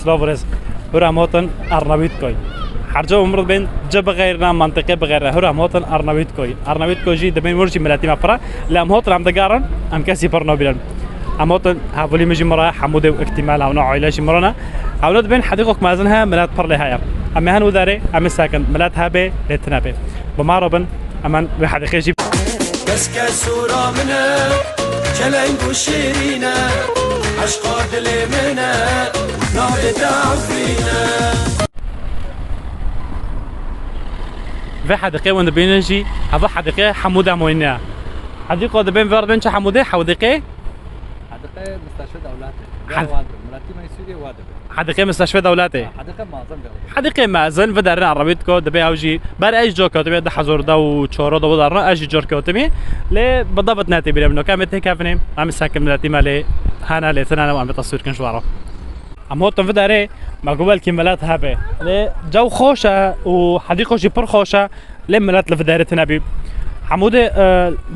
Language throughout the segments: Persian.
سلافرز هر اماتن ارنبیت کوی هر جا عمر بین جب غیر نام منطقه بغیر هر اماتن ارنبیت کوی جی دبین ورچی ملاتی مفرا لامهات رام دگارن ام کسی پر نابیرن اماتن حوالی مجی مرا حمود و احتمال او عائلش مرنا اولاد بین حدیقك مازنها ملات پر لها اما هن وداره ام ساكن ملات هابه لتنابه بماربن امان بحديقه جيب كسكسورا منا جلنگ وشيرينا عشقا دلي منا نهض تعفرينا في حديقه وين بينجي هذا حديقه حموده موينه حديقه دبين فيردن حموده حديقه مستشفى دولاتي مراتي ما يسوي وادب حديقه مستشفى دولاتي حديقه مازن في دارنا عربيتكو دبي اوجي بار ايش جوكو دبي ده حزور ده وچورو ده دارنا ايش جوركو تمي ل بالضبط ناتي بيرمنو كامت كافني عم ساكن ملاتي مالي هانا لثنا وعم تصوير كن شوارو عم هوتن في داري ما قبل كمالات هابه ل جو خوشه وحديقه جي بر خوشه لملات لفدارتنا بي حموده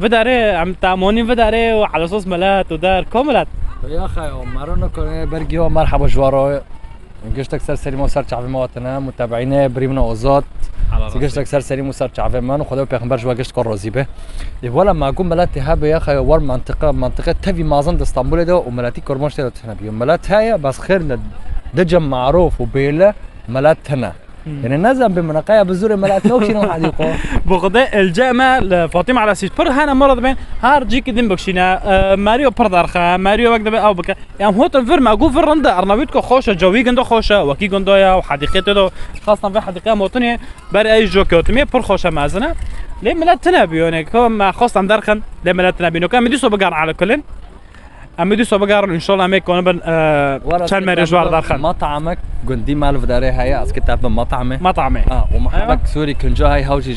فداره عم تامونين فداره وعلى صوص ملات ودار كوملات يا اخي مرونه كونه برجي مرحبا جوارو قشتك سر سليم وسر شعب مواطنه متابعينه بريمنا اوزات قشتك سر سليم وسر شعب من وخدوا بيغمبر جوا قشت كروزي به ولا ما قوم ملات هابه يا اخي ور منطقه تفي مازن اسطنبول ده وملاتي كرماش ده تنبي ملات هاي بس خير دجم معروف وبيله ملات هنا يعني نزل بمناقيا بزور ملات نوكشين حديقه بغداء الجامع لفاطمه على سيس بر هنا مرض بين هار جيك دين بكشينا ماريو بردارخا ماريو وقت او بك يعني هو تنفر معقول في الرنده ارنبيتكو خوشه جوي جندو خوشه وكي جندويا وحديقته دو خاصه في حديقه موطنيه بر اي جوكوتمي بر خوشه مازنه ليه ملات تنابيونك كم خاصه درخن ليه ملات تنابيونك كان مديسو بقار على كلن امدي سو بقار ان شاء الله ميك كون بن كان ماري جوار دارخن مطعمك قندي مال في داري هيا اسكت اب مطعمه ومحبك سوري كنجا هاي هاوجي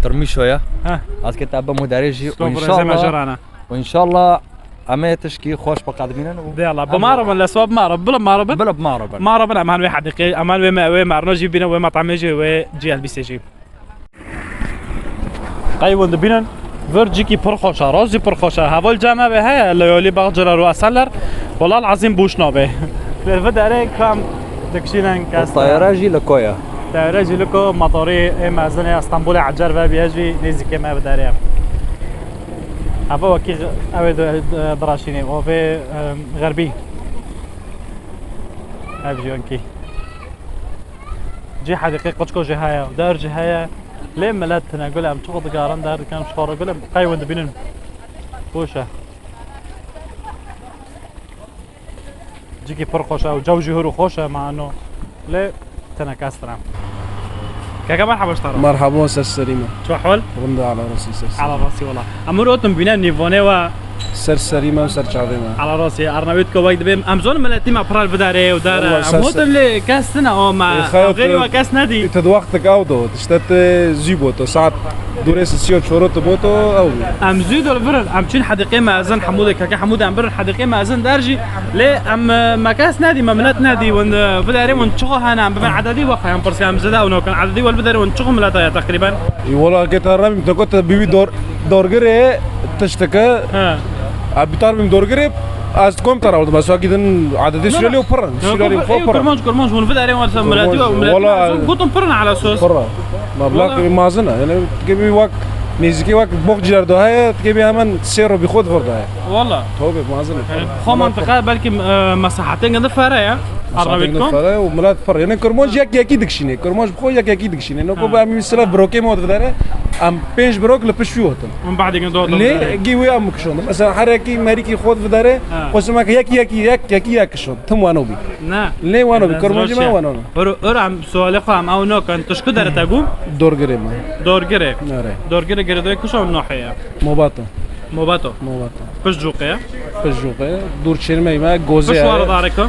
ترمي شويه اسكت اب مدارجي وان شاء الله اما تشكي خوش بقادمين يلا بمارب ولا سواب مارب بلا مارب امان واحد دقيقه امان وين مارنجي بينا وين مطعم يجي وجي البي سي جي ايوه بينا ورجيكي برخوشه رازي برخوشه هوا الجامعه به هي اللي باجر رو اسلر والله العظيم بوش نوبه الفدا عليك كم دكشينن كاس طياره جي لكويا طياره جي لكو مطاري مازنه اسطنبول عجر و بيجي نزيك ما بداريا هوا وكي اوي دراشيني وفي غربي ابجي انكي جي حديقه قشكو جي هيا دار جي هيا ليه ملات نقول عم تشوف دقارن دار كان شفار اقول قايوند بينن خوشه جيكي فرقوشه وجوجي هرو خوشه مع انه ليه تنكاسترا كاكا مرحبا اشترى مرحبا استاذ سليمه شو حول؟ رمضة على راسي سر على راسي والله امروتم بنا نيفوني و سر سليمه وسر شعبيمه على راسي ارنبيتكو وقت بهم امزون ملاتي مع برال بداري ودار موت اللي كاستنا او مع غير وكاس نادي تدوقتك اودو تشتت زيبوتو ساعات دوريس سيون شوروت بوتو او ام زيد ولا فرن ام تشين حديقه مازن حموده كاكا حموده ام برن حديقه مازن دارجي ليه ام مكاس نادي مملات نادي ون بداري ونشغو هنا ام بين عددي وخا ام برسي ام زدا ونو كان عددي والبداري ونشغو ملاتا تقريبا والله كنت رامي كنت بيبي دورغري تشتكى ابيطار من دورغري استكم ترى بس اكيد عددي شلالي وبرن شلالي فوق كرمانش ون بداري ملاتي والله قلتم برن على اساس برا مبلغ مازنه يعني تجيبي وقت نيزكي وقت بوجر ده هي تجيبي همان سيرو بيخود فرده والله توبك مازنه خو منطقه بلكي مساحتين قد فارقه عربيتكم؟ نفره وملات فر يعني كرماج يك دكشينه كرماج بخو يك دكشينه نكو بام مثلا بروكي مود بداره ام 5 بروك لبش فيوتن من بعد يقدروا ليه جيوي ام كشون مثلا حركي مريكي خود بداره قسمك يك شون ثم وانو بي نه ليه وانو بي كرماج ما وانو ار عم سوال خو عم او نو كان تشكو داره تاغو دورغري ما دورگره نره دورگره گرده کشام ناحیه موباتو موباتو پش جوقه بجوقه دور چرمه ما گوزه پشوار دارکا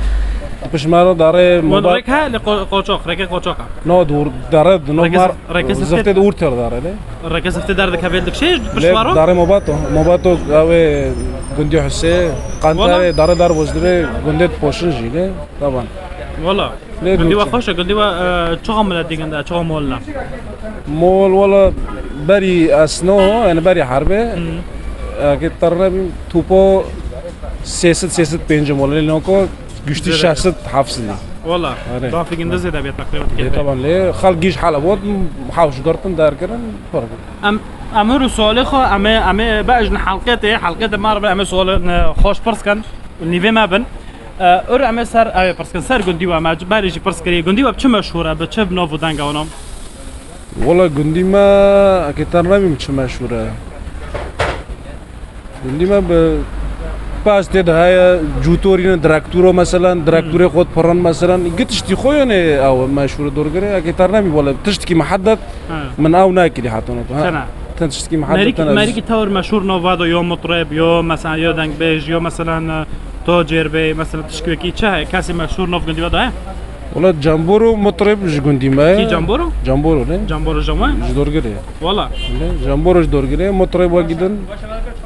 پشمارو داره ودرك ها لقوچوق ركه قوچوقا نو دور داره نو مار ركز زفت دور تر داره له ركز في دردك هبلدك شيء له پشوارو داره موباتو اوه گندی حسه قنطره داره وزدره گندت پوشن جیله طبعا والله ليه قندي دوتشي؟ وخوش قندي چقم ملدي قندا چقم مولنا مول ولا بري اسنو يعني بري حربه اگه ترنم توپو 300 5 مول لنوكو güçlü şahsiyet hafızlı. والله أري. ضعف قندا زي ده تقريبا كده طبعا ليه خلق جيش حلب بود محاوش قرطن دار كرن فرق. امر سوالي خو ام باجن حلقته ما ربع ام سوال خوش برس كان نيفي ما بن ار ام سر برس كان سر قندي ما باريجي برس كري قندي وبچ مشهوره بچ نوفو دانغاونم والله قندي ما اگه ترنم مش مشهوره. قندي ما باز تد هاي جوتورين دراكتورو مثلا دراكتوري خود فرن مثلا قتشتي خوينه او مشهور دورغري اگه ترنم ولا تشتكي محدد من او ناكلي حاطونه سنة تشتكي محدد ماريكي تاور مشهور نوفادو يوم مطرب يوم مثلا يو دانك بيج يوم مثلا توجر بي مثلا تشكيكي چه كاسي مشهور نوف قندي ودا والله جامبورو مطرب قندي ما كي جامبورو جامبورو نه جامبورو جمع دورغري والله جامبورو دورغري مطرب واجدن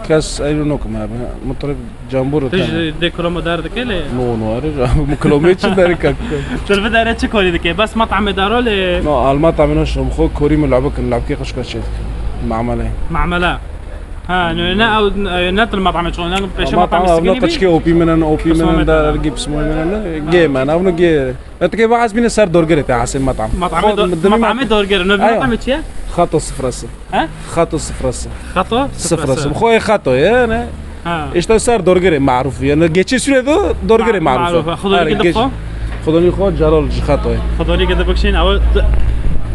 كاس ايرونوك ما مطرب جامبورو تيجي ديكولومو داردك لي نو اري مكلوميتش دارك شو البداية تشكولي دكي بس مطعم دارو لي نو المطعم نش مخو كوري نلعب كي خش كاش معمله معملة ها نا او نات المطعم شغل انا بيش مطعم مطعم السجيني تشكي اوبي من دار جيب اسمه من جيم انا ابنو جي انت كيف عايز بين سار دورغري تاع حسين مطعم مطعم دورجر نو مطعم تشيا خطو صفر ها خطو صفر خطوة صفر خويا خطو انا ها ايش صار دورغري معروف يعني جيتش سوري دورغري معروف خذوني كده خذوني خو جارول خطو خذوني كده بكشين او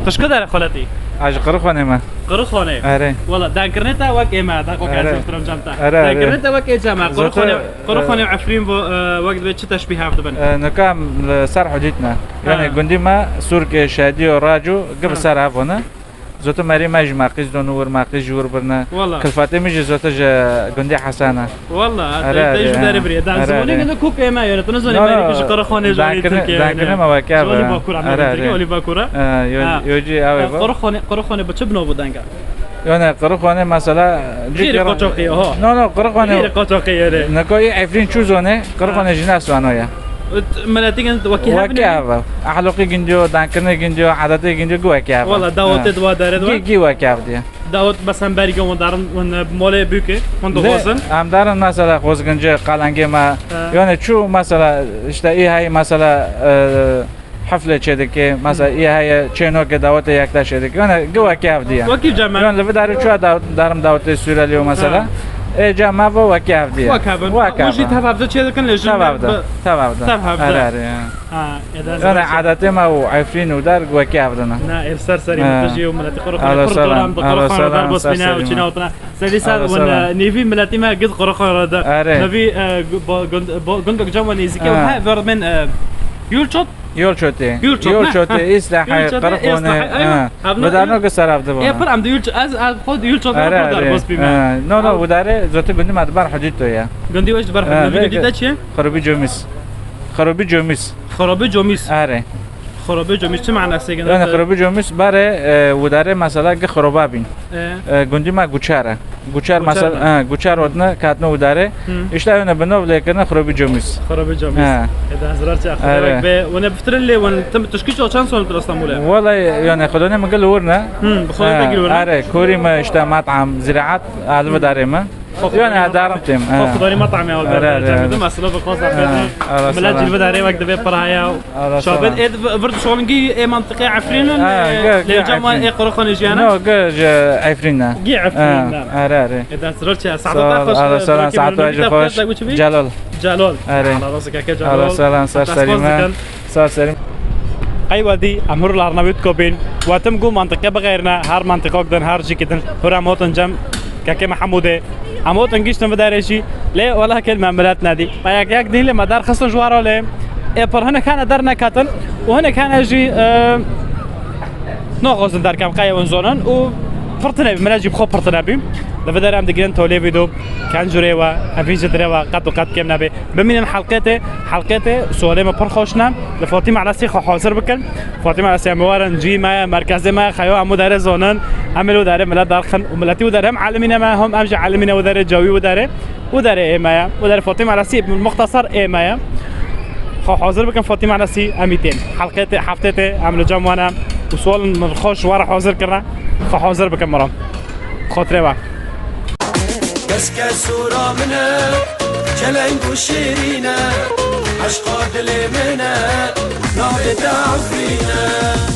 تشكو دار خالتي اج قرخونه ما قرخونه اره والله دانكرنتا وك ايما دا وك عزيز ترم جامتا أره. دانكرنتا وك جامع قرخونه عفرين وقت بيت تشبيه هاف نكام سر حديتنا يعني قندي ما سورك شادي وراجو قبل سر هافونا زوتو مري ماج ماقيز دونور ماقيز جور برنا والله كلفاتي ميجي زوتو قندي حسانه والله تيجي داري بري دان زموني كده كوك ايما يعني تنزل مريك قرخونه جاي تركيا دانكرنا ما وكاب ولي باكور عم تركيا ولي باكورا يوجي اوي قرخونه بتشبنو بدانكا يعني قرخونه مثلا غير قوتوقيه ها نو قرخونه غير قوتوقيه نكوي عفرين شو زونه قرخونه جناس وانويا ملاتين وكيها أحلقي جنديو دانكرنا جنديو عادتي جنديو جوا كيف والله داوت دوا دارد جوا كيف دي داوت بس هم بريجا ودارن ون مول بوكي من دوزن هم دارن مثلا خوزگنجه قلنگه ما يعني شو مثلا اشتاقي هاي مثلا حفله چه که مثلا ای های چنو که دعوت یک تا شده که جوا کیف دی وكيف جمع يعني لو دارو چه دارم دعوت سورالی مثلا جمع و وكيف دی وكيف وجي تفاوض چه كان لجن تفاوض انا عادتي ما وعارفين ودار وكيف دنا نا ارسال سري متجي وملاتي قرخان دار بس بنا وچنا وطنا سليسا ون نيفي ملاتي ما قد قرخان دا نبي گندق جواني زكي وها فيرمن يولشوتي إصلاح قرقونه بدارنا قصر عبد الله. پر ام دیول از خود یولشوت دار بس بیم. نه وداره زوت گندی مدبر حدید تو یا. گندی وش بر حدید دیده چیه؟ خرابی جومیس. آره. خرابه جومیس چه معنی است يعني خرابه جومیس بره وداره مثلا که خرابه بین. گندی ما گوچاره. گوچار مثلا گوچار ودنه کاتنه وداره. اشتاق اون بنو لیکن خرابه جومیس. خرابه جومیس. اذا زرار چه خرابه به ون بفتر اللي ون تم تشكيل چند سال در استانبول. والله يعني خدونه مقل ورنا. بخوره تقول ورنا. آره کوری ما اشتا مطعم زراعت علو داره ما. یعنی دارمتیم خدای مطعمی اول برنامه مسئله بخواست ملاجي البداري وقت دبي برايا شابت برد شغلنجي منطقة عفرين لجمع قرخان جيانا نو جي عفرينا جي عفرين اري اذا سرت ساعات خوش جلال جلال على راسك يا جلال سلام صار سليم اي وادي امر الارنبيط كوبين واتم جو منطقة بغيرنا هر منطقة قدن هر شي كدن هرا موتن جم كاكي محموده عمود انگیشتن بداره شی لی ولی کل معاملات نادی ما یک دین لی مدار خصن جوارا لی پر هنا كان در نکاتن و هنا كان اجي نغوزن در کم قایا ونزونن و فرتنا ملاجي بخو فرتنا بیم لفدار عم دقيقن تولي فيديو كان جريوا افيج دريوا قد كم نبي بمن حلقته سوالي برخوشنا لفاطمه على سيخ حاضر بكن فاطمه على سيموارن جي ما مركز ما خيو عمو دار زونن عملوا دار ملا دارخن وملاتي ودارهم عالمين ما هم امجي عالمين ودار جوي ودار اي مايا ودار فاطمه على سي بالمختصر اي مايا حاضر بكن فاطمه على سي 200 حلقته عملوا جمعنا وسؤال مرخوش ورا حاضر كرنا حاضر بكن مرام خاطره كسكس ورامنا جلنج وشيرينا عشقا دلي منا نار تعفرينا